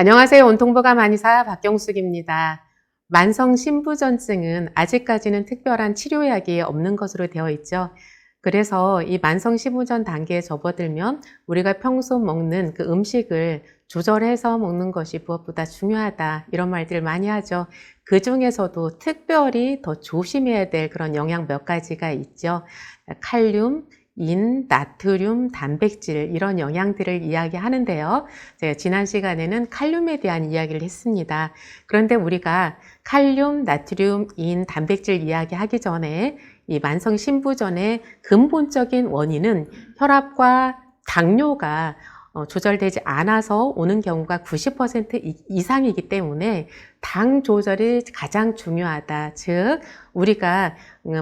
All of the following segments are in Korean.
안녕하세요. 온통보감 한의사 박경숙입니다. 만성 신부전증은 아직까지는 특별한 치료약이 없는 것으로 되어 있죠. 그래서 이 만성 신부전 단계에 접어들면 우리가 평소 먹는 그 음식을 조절해서 먹는 것이 무엇보다 중요하다, 이런 말들을 많이 하죠. 그 중에서도 특별히 더 조심해야 될 그런 영양 몇 가지가 있죠. 칼륨, 인, 나트륨, 단백질, 이런 영양들을 이야기하는데요. 제가 지난 시간에는 칼륨에 대한 이야기를 했습니다. 그런데 우리가 칼륨, 나트륨, 인, 단백질 이야기하기 전에 이 만성 신부전의 근본적인 원인은 혈압과 당뇨가 조절되지 않아서 오는 경우가 90% 이상이기 때문에 당 조절이 가장 중요하다. 즉 우리가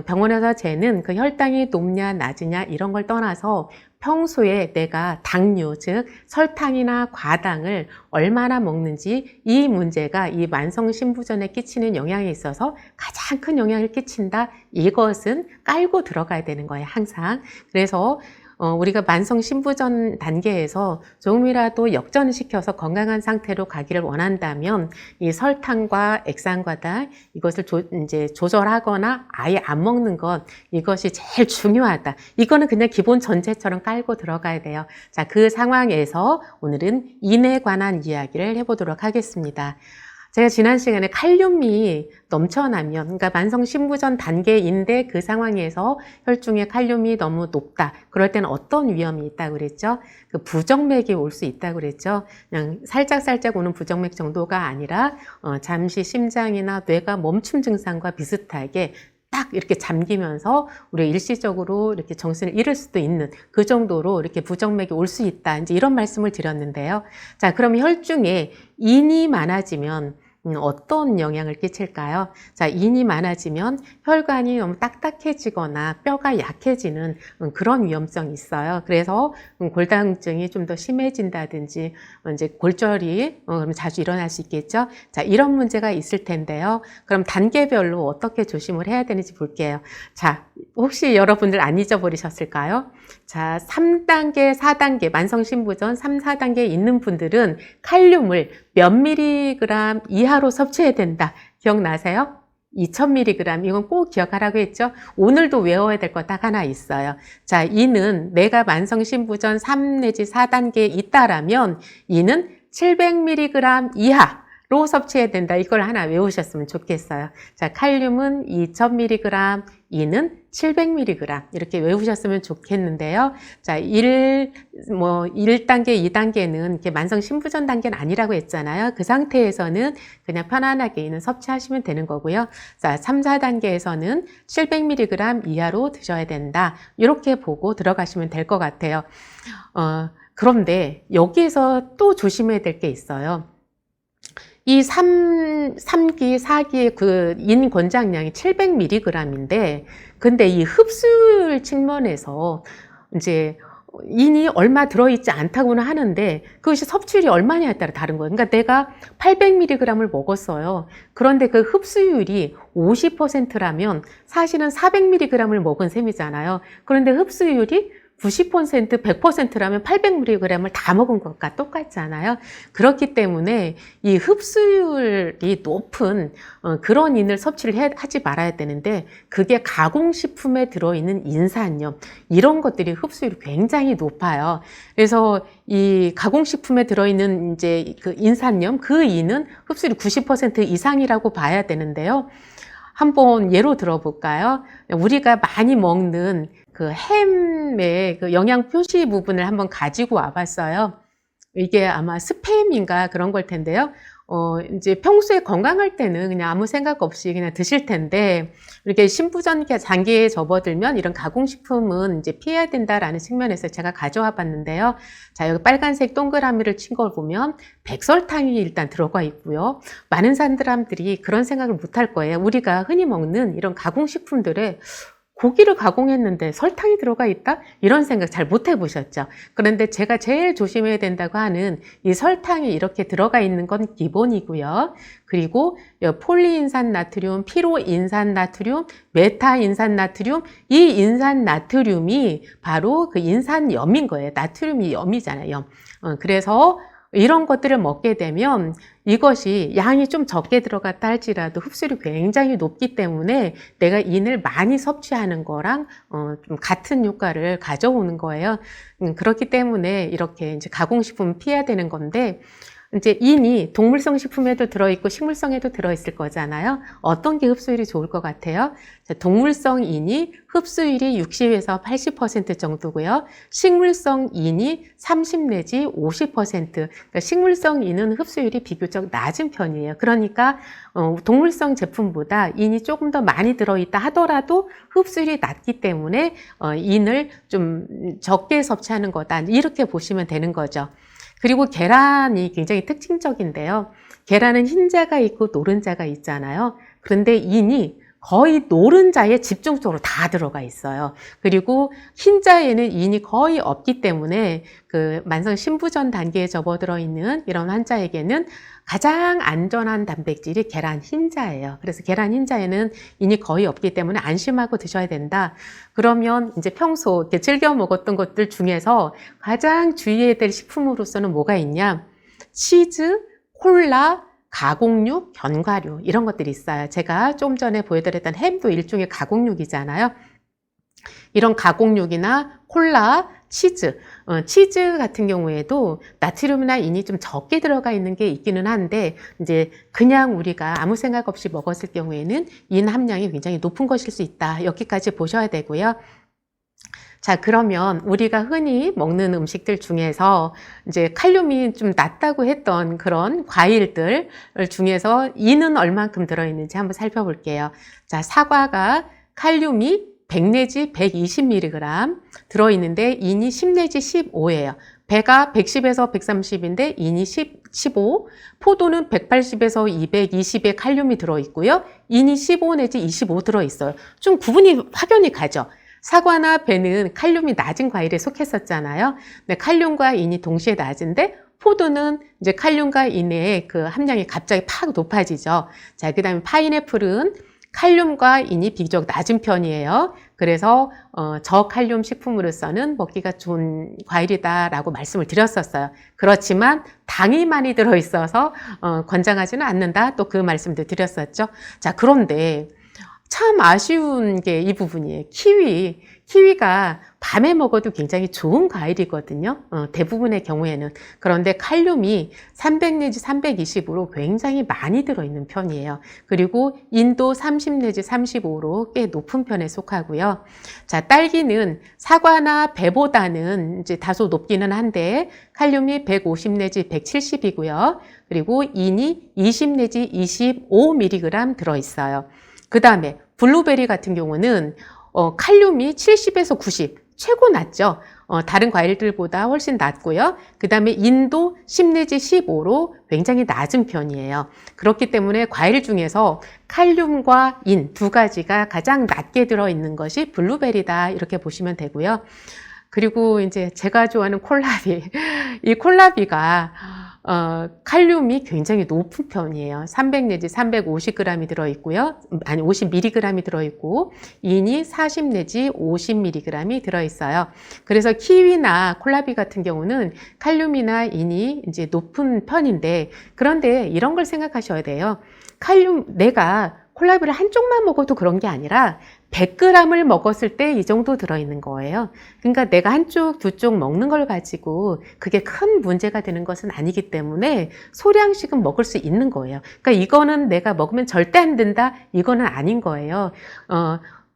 병원에서 재는 그 혈당이 높냐 낮으냐 이런 걸 떠나서 평소에 내가 당류, 즉 설탕이나 과당을 얼마나 먹는지, 이 문제가 이 만성 신부전에 끼치는 영향에 있어서 가장 큰 영향을 끼친다. 이것은 깔고 들어가야 되는 거예요, 항상. 그래서 우리가 만성 신부전 단계에서 조금이라도 역전을 시켜서 건강한 상태로 가기를 원한다면 이 설탕과 액상과당 이것을 이제 조절하거나 아예 안 먹는 것, 이것이 제일 중요하다. 이거는 그냥 기본 전제처럼 깔고 들어가야 돼요. 자, 그 상황에서 오늘은 인에 관한 이야기를 해보도록 하겠습니다. 제가 지난 시간에 칼륨이 넘쳐나면, 그러니까 만성 신부전 단계인데 그 상황에서 혈중에 칼륨이 너무 높다. 그럴 때는 어떤 위험이 있다고 그랬죠? 그 부정맥이 올 수 있다고 그랬죠? 그냥 살짝 오는 부정맥 정도가 아니라 잠시 심장이나 뇌가 멈춤 증상과 비슷하게 딱 이렇게 잠기면서 우리 일시적으로 이렇게 정신을 잃을 수도 있는 그 정도로 이렇게 부정맥이 올 수 있다. 이제 이런 말씀을 드렸는데요. 자, 그럼 혈중에 인이 많아지면 어떤 영향을 끼칠까요? 자, 인이 많아지면 혈관이 너무 딱딱해지거나 뼈가 약해지는 그런 위험성이 있어요. 그래서 골다공증이 좀 더 심해진다든지 이제 골절이 그럼 자주 일어날 수 있겠죠. 자, 이런 문제가 있을 텐데요. 그럼 단계별로 어떻게 조심을 해야 되는지 볼게요. 자, 혹시 여러분들 안 잊어버리셨을까요? 자, 3단계, 4단계, 만성신부전 3, 4단계에 있는 분들은 칼륨을 몇 미리그램 이하로 섭취해야 된다. 기억나세요? 2000mg, 이건 꼭 기억하라고 했죠? 오늘도 외워야 될 거 딱 하나 있어요. 자, 이는 내가 만성신부전 3 내지 4단계에 있다라면 이는 700mg 이하로 섭취해야 된다. 이걸 하나 외우셨으면 좋겠어요. 자, 칼륨은 2000mg, 이는 700mg 이렇게 외우셨으면 좋겠는데요. 자, 1단계, 2단계는 이렇게 만성 신부전 단계는 아니라고 했잖아요. 그 상태에서는 그냥 편안하게 이는 섭취하시면 되는 거고요. 자, 3, 4단계에서는 700mg 이하로 드셔야 된다. 이렇게 보고 들어가시면 될 것 같아요. 그런데 여기에서 또 조심해야 될 게 있어요. 이 3기, 4기의 그 인 권장량이 700mg인데, 근데 이 흡수율 측면에서 이제 인이 얼마 들어있지 않다고는 하는데, 그것이 섭취율이 얼마냐에 따라 다른 거예요. 그러니까 내가 800mg을 먹었어요. 그런데 그 흡수율이 50%라면 사실은 400mg을 먹은 셈이잖아요. 그런데 흡수율이 90%, 100%라면 800mg을 다 먹은 것과 똑같잖아요. 그렇기 때문에 이 흡수율이 높은 그런 인을 섭취를 하지 말아야 되는데, 그게 가공식품에 들어있는 인산염, 이런 것들이 흡수율이 굉장히 높아요. 그래서 이 가공식품에 들어있는 이제 그 인산염, 그 인은 흡수율이 90% 이상이라고 봐야 되는데요. 한번 예로 들어볼까요? 우리가 많이 먹는 그 햄의 그 영양 표시 부분을 한번 가지고 와봤어요. 이게 아마 스팸인가 그런 걸 텐데요. 이제 평소에 건강할 때는 그냥 아무 생각 없이 그냥 드실 텐데, 이렇게 신부전 단계에 접어들면 이런 가공식품은 이제 피해야 된다라는 측면에서 제가 가져와 봤는데요. 자, 여기 빨간색 동그라미를 친 걸 보면 백설탕이 일단 들어가 있고요. 많은 사람들이 그런 생각을 못 할 거예요. 우리가 흔히 먹는 이런 가공식품들에 고기를 가공했는데 설탕이 들어가 있다? 이런 생각 잘 못 해보셨죠? 그런데 제가 제일 조심해야 된다고 하는 이 설탕이 이렇게 들어가 있는 건 기본이고요. 그리고 폴리인산나트륨, 피로인산나트륨, 메타인산나트륨, 이 인산나트륨이 바로 그 인산염인 거예요. 나트륨이 염이잖아요. 염. 그래서 이런 것들을 먹게 되면 이것이 양이 좀 적게 들어갔다 할지라도 흡수율이 굉장히 높기 때문에 내가 인을 많이 섭취하는 거랑 좀 같은 효과를 가져오는 거예요. 그렇기 때문에 이렇게 이제 가공식품은 피해야 되는 건데, 이제 인이 동물성 식품에도 들어있고 식물성에도 들어있을 거잖아요. 어떤 게 흡수율이 좋을 것 같아요? 동물성 인이 흡수율이 60에서 80% 정도고요. 식물성 인이 30 내지 50%. 그러니까 식물성 인은 흡수율이 비교적 낮은 편이에요. 그러니까 동물성 제품보다 인이 조금 더 많이 들어있다 하더라도 흡수율이 낮기 때문에 인을 좀 적게 섭취하는 거다. 이렇게 보시면 되는 거죠. 그리고 계란이 굉장히 특징적인데요. 계란은 흰자가 있고 노른자가 있잖아요. 그런데 인이 거의 노른자에 집중적으로 다 들어가 있어요. 그리고 흰자에는 인이 거의 없기 때문에 그 만성 신부전 단계에 접어들어 있는 이런 환자에게는 가장 안전한 단백질이 계란 흰자예요. 그래서 계란 흰자에는 인이 거의 없기 때문에 안심하고 드셔야 된다. 그러면 이제 평소 이렇게 즐겨 먹었던 것들 중에서 가장 주의해야 될 식품으로서는 뭐가 있냐? 치즈, 콜라, 가공육, 견과류 이런 것들이 있어요. 제가 좀 전에 보여드렸던 햄도 일종의 가공육이잖아요. 이런 가공육이나 콜라, 치즈, 치즈 같은 경우에도 나트륨이나 인이 좀 적게 들어가 있는 게 있기는 한데 이제 그냥 우리가 아무 생각 없이 먹었을 경우에는 인 함량이 굉장히 높은 것일 수 있다. 여기까지 보셔야 되고요. 자, 그러면 우리가 흔히 먹는 음식들 중에서 이제 칼륨이 좀 낮다고 했던 그런 과일들 중에서 인은 얼만큼 들어있는지 한번 살펴볼게요. 자, 사과가 칼륨이 100 내지 120mg 들어있는데 인이 10 내지 15예요. 배가 110에서 130인데 인이 15, 포도는 180에서 220의 칼륨이 들어있고요. 인이 15 내지 25 들어있어요. 좀 구분이 확연히 가죠. 사과나 배는 칼륨이 낮은 과일에 속했었잖아요. 근데 칼륨과 인이 동시에 낮은데 포도는 이제 칼륨과 인의 그 함량이 갑자기 팍 높아지죠. 자, 그 다음에 파인애플은 칼륨과 인이 비교적 낮은 편이에요. 그래서 저칼륨 식품으로서는 먹기가 좋은 과일이다라고 말씀을 드렸었어요. 그렇지만 당이 많이 들어있어서 권장하지는 않는다. 또 그 말씀도 드렸었죠. 자, 그런데 참 아쉬운 게 이 부분이에요. 키위가 밤에 먹어도 굉장히 좋은 과일이거든요. 대부분의 경우에는. 그런데 칼륨이 300 내지 320으로 굉장히 많이 들어있는 편이에요. 그리고 인도 30 내지 35로 꽤 높은 편에 속하고요. 자, 딸기는 사과나 배보다는 이제 다소 높기는 한데 칼륨이 150 내지 170이고요. 그리고 인이 20 내지 25mg 들어있어요. 그 다음에 블루베리 같은 경우는 칼륨이 70에서 90 최고 낮죠. 다른 과일들보다 훨씬 낮고요. 그 다음에 인도 10 내지 15로 굉장히 낮은 편이에요. 그렇기 때문에 과일 중에서 칼륨과 인 두 가지가 가장 낮게 들어있는 것이 블루베리다 이렇게 보시면 되고요. 그리고 이제 제가 좋아하는 콜라비 이 콜라비가 칼륨이 굉장히 높은 편이에요. 300 내지 350g이 들어있고요. 아니 50mg이 들어있고 인이 40 내지 50mg이 들어있어요. 그래서 키위나 콜라비 같은 경우는 칼륨이나 인이 이제 높은 편인데 그런데 이런 걸 생각하셔야 돼요. 칼륨 내가 콜라비를 한쪽만 먹어도 그런 게 아니라 100g을 먹었을 때 이 정도 들어있는 거예요. 그러니까 내가 한쪽, 두 쪽 먹는 걸 가지고 그게 큰 문제가 되는 것은 아니기 때문에 소량씩은 먹을 수 있는 거예요. 그러니까 이거는 내가 먹으면 절대 안 된다? 이거는 아닌 거예요.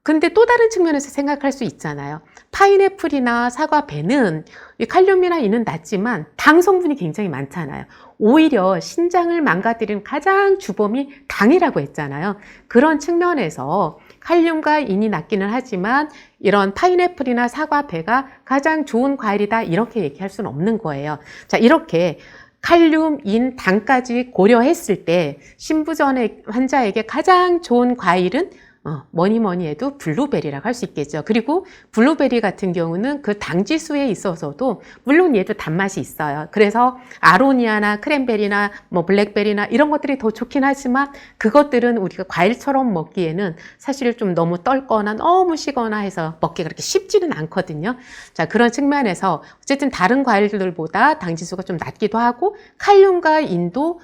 근데 또 다른 측면에서 생각할 수 있잖아요. 파인애플이나 사과, 배는 칼륨이나 인은 낮지만 당 성분이 굉장히 많잖아요. 오히려 신장을 망가뜨리는 가장 주범이 당이라고 했잖아요. 그런 측면에서 칼륨과 인이 낮기는 하지만 이런 파인애플이나 사과, 배가 가장 좋은 과일이다 이렇게 얘기할 수는 없는 거예요. 자, 이렇게 칼륨, 인, 당까지 고려했을 때 신부전 환자에게 가장 좋은 과일은 뭐니 뭐니 해도 블루베리라고 할 수 있겠죠. 그리고 블루베리 같은 경우는 그 당지수에 있어서도 물론 얘도 단맛이 있어요. 그래서 아로니아나 크랜베리나 뭐 블랙베리나 이런 것들이 더 좋긴 하지만 그것들은 우리가 과일처럼 먹기에는 사실 좀 너무 떫거나 너무 시거나 해서 먹기가 그렇게 쉽지는 않거든요. 자, 그런 측면에서 어쨌든 다른 과일들보다 당지수가 좀 낮기도 하고 칼륨과 인도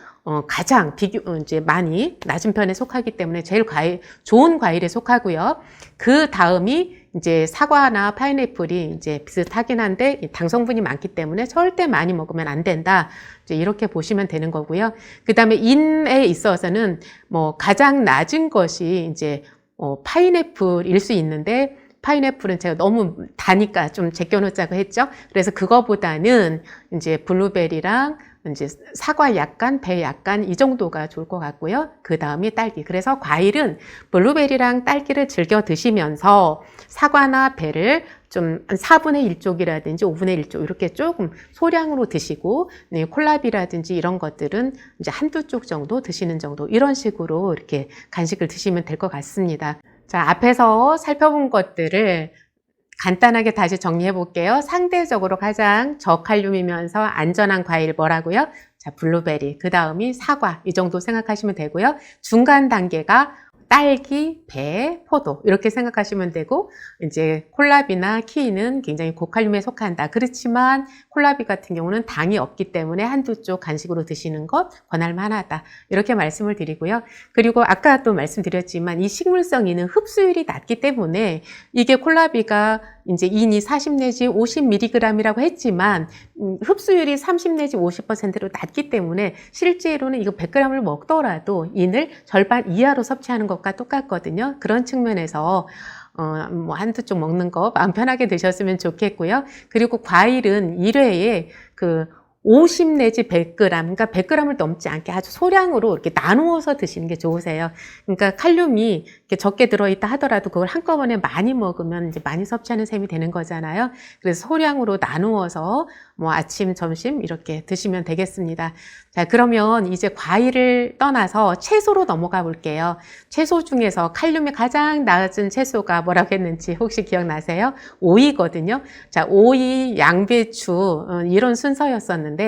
가장 이제 많이 낮은 편에 속하기 때문에 제일 좋은 과일에 속하고요. 그 다음이 이제 사과나 파인애플이 이제 비슷하긴 한데 당 성분이 많기 때문에 절대 많이 먹으면 안 된다. 이제 이렇게 보시면 되는 거고요. 그 다음에 인에 있어서는 뭐 가장 낮은 것이 이제 파인애플일 수 있는데 파인애플은 제가 너무 다니까 좀 제껴놓자고 했죠. 그래서 그거보다는 이제 블루베리랑 이제 사과 약간, 배 약간 이 정도가 좋을 것 같고요. 그 다음이 딸기. 그래서 과일은 블루베리랑 딸기를 즐겨 드시면서 사과나 배를 좀 4분의 1쪽이라든지 5분의 1쪽 이렇게 조금 소량으로 드시고 콜라비라든지 이런 것들은 이제 한두 쪽 정도 드시는 정도 이런 식으로 이렇게 간식을 드시면 될 것 같습니다. 자, 앞에서 살펴본 것들을 간단하게 다시 정리해 볼게요. 상대적으로 가장 저칼륨이면서 안전한 과일 뭐라고요? 자, 블루베리, 그 다음이 사과 이 정도 생각하시면 되고요. 중간 단계가 딸기, 배, 포도 이렇게 생각하시면 되고 이제 콜라비나 키위는 굉장히 고칼륨에 속한다. 그렇지만 콜라비 같은 경우는 당이 없기 때문에 한두 쪽 간식으로 드시는 것 권할 만하다. 이렇게 말씀을 드리고요. 그리고 아까 또 말씀드렸지만 이 식물성 인은 흡수율이 낮기 때문에 이게 콜라비가 이제 인이 40 내지 50mg이라고 했지만 흡수율이 30 내지 50%로 낮기 때문에 실제로는 이거 100g을 먹더라도 인을 절반 이하로 섭취하는 것과 똑같거든요. 그런 측면에서 뭐 한두 쪽 먹는 거 마음 편하게 드셨으면 좋겠고요. 그리고 과일은 1회에 50 내지 100g, 그러니까 100g을 넘지 않게 아주 소량으로 이렇게 나누어서 드시는 게 좋으세요. 그러니까 칼륨이 이렇게 적게 들어있다 하더라도 그걸 한꺼번에 많이 먹으면 이제 많이 섭취하는 셈이 되는 거잖아요. 그래서 소량으로 나누어서 뭐 아침, 점심 이렇게 드시면 되겠습니다. 자, 그러면 이제 과일을 떠나서 채소로 넘어가 볼게요. 채소 중에서 칼륨이 가장 낮은 채소가 뭐라고 했는지 혹시 기억나세요? 오이거든요. 자, 오이, 양배추 이런 순서였었는데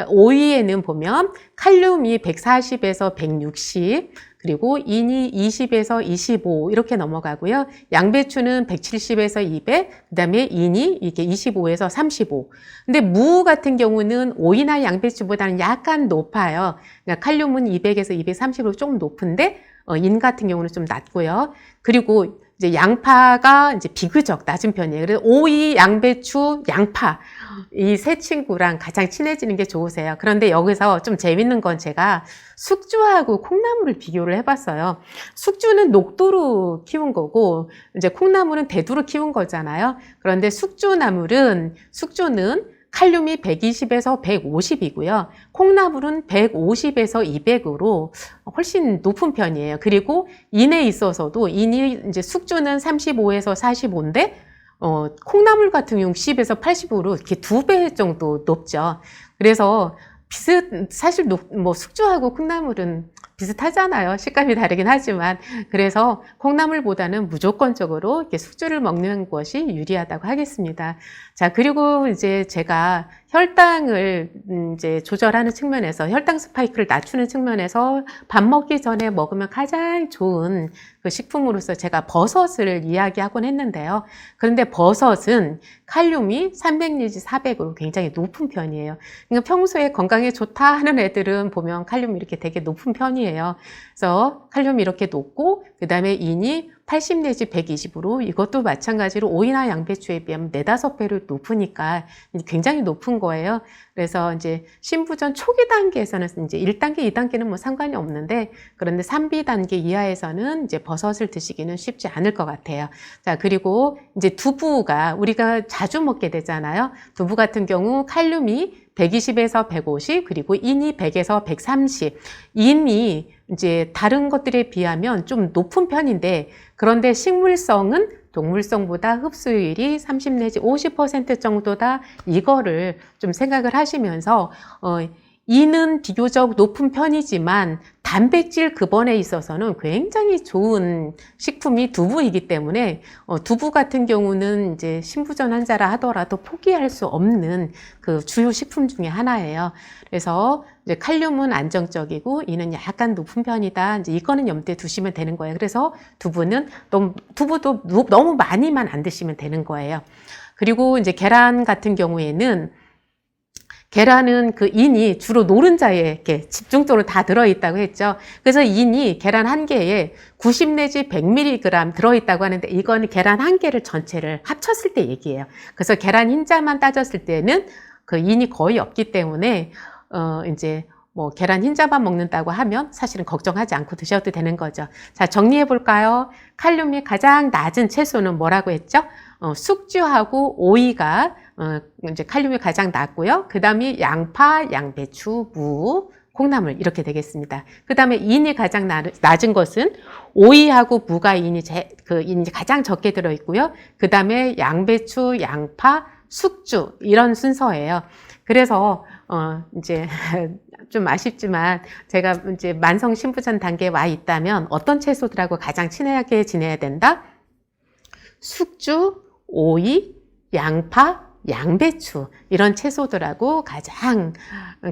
오이에는 보면 칼륨이 140에서 160 그리고 인이 20에서 25 이렇게 넘어가고요. 양배추는 170에서 200, 그 다음에 인이 이게 25에서 35. 근데 무 같은 경우는 오이나 양배추보다는 약간 높아요. 그러니까 칼륨은 200에서 230으로 조금 높은데 인 같은 경우는 좀 낮고요. 그리고 이제 양파가 이제 비교적 낮은 편이에요. 그래서 오이, 양배추, 양파 이 세 친구랑 가장 친해지는 게 좋으세요. 그런데 여기서 좀 재밌는 건 제가 숙주하고 콩나물을 비교를 해봤어요. 숙주는 녹두로 키운 거고 이제 콩나물은 대두로 키운 거잖아요. 그런데 숙주는 칼륨이 120에서 150이고요. 콩나물은 150에서 200으로 훨씬 높은 편이에요. 그리고 인에 있어서도 인이 이제 숙주는 35에서 45인데 콩나물 같은 경우 60에서 80으로 이렇게 2배 정도 높죠. 그래서 사실 뭐 숙주하고 콩나물은 비슷하잖아요. 식감이 다르긴 하지만. 그래서 콩나물보다는 무조건적으로 이렇게 숙주를 먹는 것이 유리하다고 하겠습니다. 자, 그리고 이제 제가 혈당을 이제 조절하는 측면에서 혈당 스파이크를 낮추는 측면에서 밥 먹기 전에 먹으면 가장 좋은 그 식품으로서 제가 버섯을 이야기하곤 했는데요. 그런데 버섯은 칼륨이 300 내지 400으로 굉장히 높은 편이에요. 그러니까 평소에 건강에 좋다 하는 애들은 보면 칼륨이 이렇게 되게 높은 편이에요. 그래서 칼륨이 이렇게 높고 그 다음에 인이 80 내지 120으로 이것도 마찬가지로 오이나 양배추에 비하면 4-5배를 높으니까 굉장히 높은 거예요. 그래서 이제 신부전 초기 단계에서는 이제 1단계, 2단계는 뭐 상관이 없는데 그런데 3B 단계 이하에서는 이제 버섯을 드시기는 쉽지 않을 것 같아요. 자, 그리고 이제 두부가 우리가 자주 먹게 되잖아요. 두부 같은 경우 칼륨이 120에서 150 그리고 인이 100에서 130 인이 이제 다른 것들에 비하면 좀 높은 편인데 그런데 식물성은 동물성보다 흡수율이 30 내지 50% 정도다 이거를 좀 생각을 하시면서 인은 비교적 높은 편이지만 단백질 급원에 있어서는 굉장히 좋은 식품이 두부이기 때문에 두부 같은 경우는 이제 신부전 환자라 하더라도 포기할 수 없는 그 주요 식품 중에 하나예요. 그래서 이제 칼륨은 안정적이고 이는 약간 높은 편이다. 이제 이거는 염두에 두시면 되는 거예요. 그래서 두부도 너무 많이만 안 드시면 되는 거예요. 그리고 이제 계란 같은 경우에는 계란은 그 인이 주로 노른자에 이렇게 집중적으로 다 들어있다고 했죠. 그래서 인이 계란 한 개에 90 내지 100mg 들어있다고 하는데 이거는 계란 한 개를 전체를 합쳤을 때 얘기예요. 그래서 계란 흰자만 따졌을 때는 그 인이 거의 없기 때문에 이제 뭐 계란 흰자만 먹는다고 하면 사실은 걱정하지 않고 드셔도 되는 거죠. 자, 정리해 볼까요? 칼륨이 가장 낮은 채소는 뭐라고 했죠? 숙주하고 오이가 이제 칼륨이 가장 낮고요. 그 다음에 양파, 양배추, 무, 콩나물 이렇게 되겠습니다. 그 다음에 인이 가장 낮은 것은 오이하고 무가 인이 가장 적게 들어있고요. 그 다음에 양배추, 양파, 숙주 이런 순서예요. 그래서 이제 좀 아쉽지만 제가 이제 만성 신부전 단계에 와 있다면 어떤 채소들하고 가장 친하게 지내야 된다? 숙주, 오이, 양파, 양배추 이런 채소들하고 가장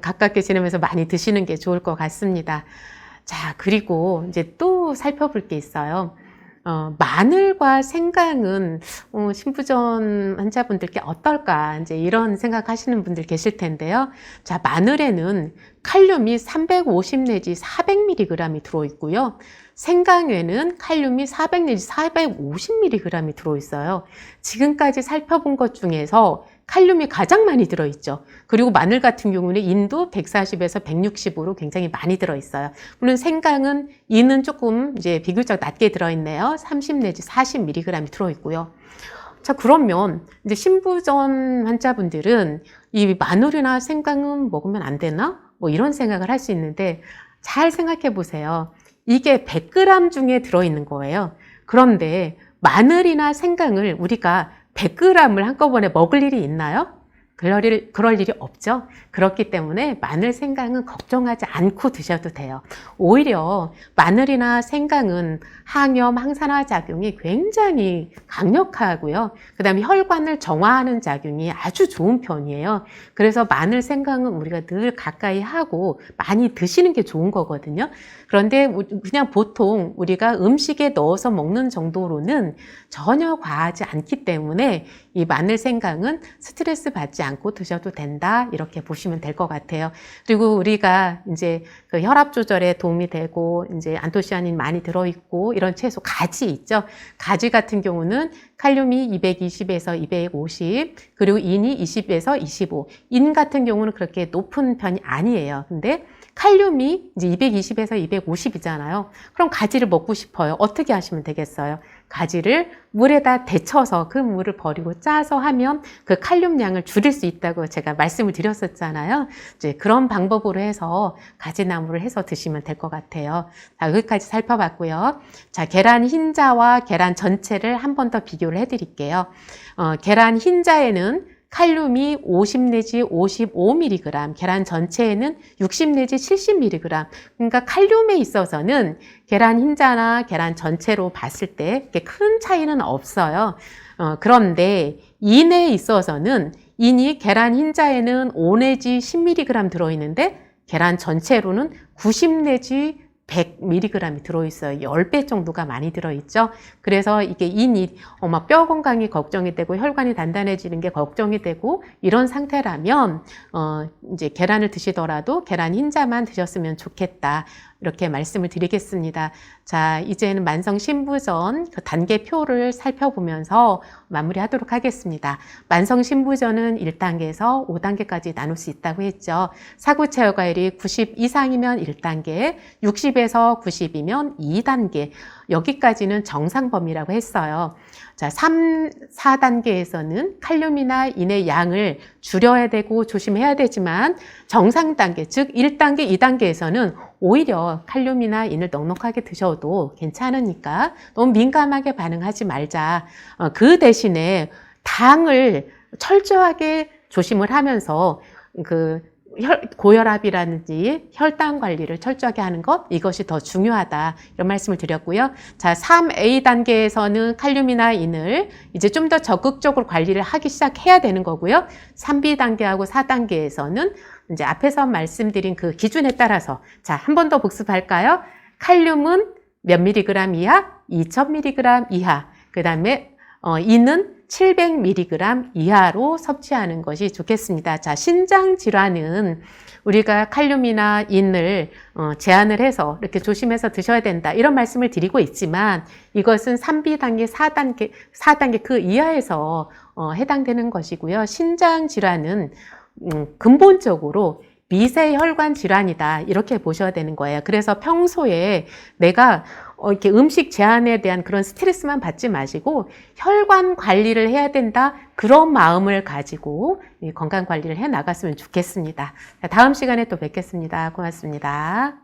가깝게 지내면서 많이 드시는 게 좋을 것 같습니다. 자, 그리고 이제 또 살펴볼 게 있어요. 마늘과 생강은 신부전 환자분들께 어떨까 이제 이런 생각하시는 분들 계실 텐데요. 자, 마늘에는 칼륨이 350 내지 400mg이 들어있고요. 생강에는 칼륨이 400 내지 450mg이 들어있어요. 지금까지 살펴본 것 중에서 칼륨이 가장 많이 들어있죠. 그리고 마늘 같은 경우는 인도 140에서 160으로 굉장히 많이 들어있어요. 물론 생강은 인은 조금 이제 비교적 낮게 들어있네요. 30 내지 40mg이 들어있고요. 자, 그러면 이제 신부전 환자분들은 이 마늘이나 생강은 먹으면 안 되나? 뭐 이런 생각을 할 수 있는데 잘 생각해 보세요. 이게 100g 중에 들어있는 거예요. 그런데 마늘이나 생강을 우리가 100g을 한꺼번에 먹을 일이 있나요? 그럴 일이 없죠. 그렇기 때문에 마늘, 생강은 걱정하지 않고 드셔도 돼요. 오히려 마늘이나 생강은 항염, 항산화 작용이 굉장히 강력하고요. 그 다음에 혈관을 정화하는 작용이 아주 좋은 편이에요. 그래서 마늘, 생강은 우리가 늘 가까이 하고 많이 드시는 게 좋은 거거든요. 그런데 그냥 보통 우리가 음식에 넣어서 먹는 정도로는 전혀 과하지 않기 때문에 이 마늘, 생강은 스트레스 받지 않고 드셔도 된다. 이렇게 보시면 될 것 같아요. 그리고 우리가 이제 그 혈압 조절에 도움이 되고 이제 안토시아닌 많이 들어있고 이런 채소 가지 있죠. 가지 같은 경우는 칼륨이 220에서 250, 그리고 인이 20에서 25. 인 같은 경우는 그렇게 높은 편이 아니에요. 근데 칼륨이 이제 220에서 250이잖아요. 그럼 가지를 먹고 싶어요. 어떻게 하시면 되겠어요? 가지를 물에다 데쳐서 그 물을 버리고 짜서 하면 그 칼륨량을 줄일 수 있다고 제가 말씀을 드렸었잖아요. 이제 그런 방법으로 해서 가지나물을 해서 드시면 될 것 같아요. 자, 여기까지 살펴봤고요. 자, 계란 흰자와 계란 전체를 한 번 더 비교를 해드릴게요. 계란 흰자에는 칼륨이 50 내지 55mg, 계란 전체에는 60 내지 70mg. 그러니까 칼륨에 있어서는 계란 흰자나 계란 전체로 봤을 때 큰 차이는 없어요. 그런데 인에 있어서는 인이 계란 흰자에는 5 내지 10mg 들어있는데 계란 전체로는 90 내지 100mg이 들어있어요. 10배 정도가 많이 들어있죠. 그래서 이게 인이 막 뼈 건강이 걱정이 되고 혈관이 단단해지는 게 걱정이 되고 이런 상태라면 이제 계란을 드시더라도 계란 흰자만 드셨으면 좋겠다. 이렇게 말씀을 드리겠습니다. 자, 이제는 만성 신부전 그 단계표를 살펴보면서 마무리하도록 하겠습니다. 만성 신부전은 1단계에서 5단계까지 나눌 수 있다고 했죠. 사구 체어과율이 90 이상이면 1단계, 60에서 90이면 2단계. 여기까지는 정상 범위라고 했어요. 자, 3, 4단계에서는 칼륨이나 인의 양을 줄여야 되고 조심해야 되지만 정상 단계, 즉 1단계, 2단계에서는 오히려 칼륨이나 인을 넉넉하게 드셔도 괜찮으니까 너무 민감하게 반응하지 말자. 그 대신에 당을 철저하게 조심을 하면서 고혈압이라든지 혈당 관리를 철저하게 하는 것, 이것이 더 중요하다. 이런 말씀을 드렸고요. 자, 3A 단계에서는 칼륨이나 인을 이제 좀 더 적극적으로 관리를 하기 시작해야 되는 거고요. 3B 단계하고 4단계에서는 이제 앞에서 말씀드린 그 기준에 따라서, 자, 한 번 더 복습할까요? 칼륨은 몇 mg 이하? 2000mg 이하. 그 다음에 인은 700mg 이하로 섭취하는 것이 좋겠습니다. 자, 신장 질환은 우리가 칼륨이나 인을 제한을 해서 이렇게 조심해서 드셔야 된다. 이런 말씀을 드리고 있지만 이것은 3B 단계, 4단계 그 이하에서 해당되는 것이고요. 신장 질환은 근본적으로 미세혈관 질환이다. 이렇게 보셔야 되는 거예요. 그래서 평소에 내가 이렇게 음식 제한에 대한 그런 스트레스만 받지 마시고 혈관 관리를 해야 된다. 그런 마음을 가지고 건강 관리를 해 나갔으면 좋겠습니다. 다음 시간에 또 뵙겠습니다. 고맙습니다.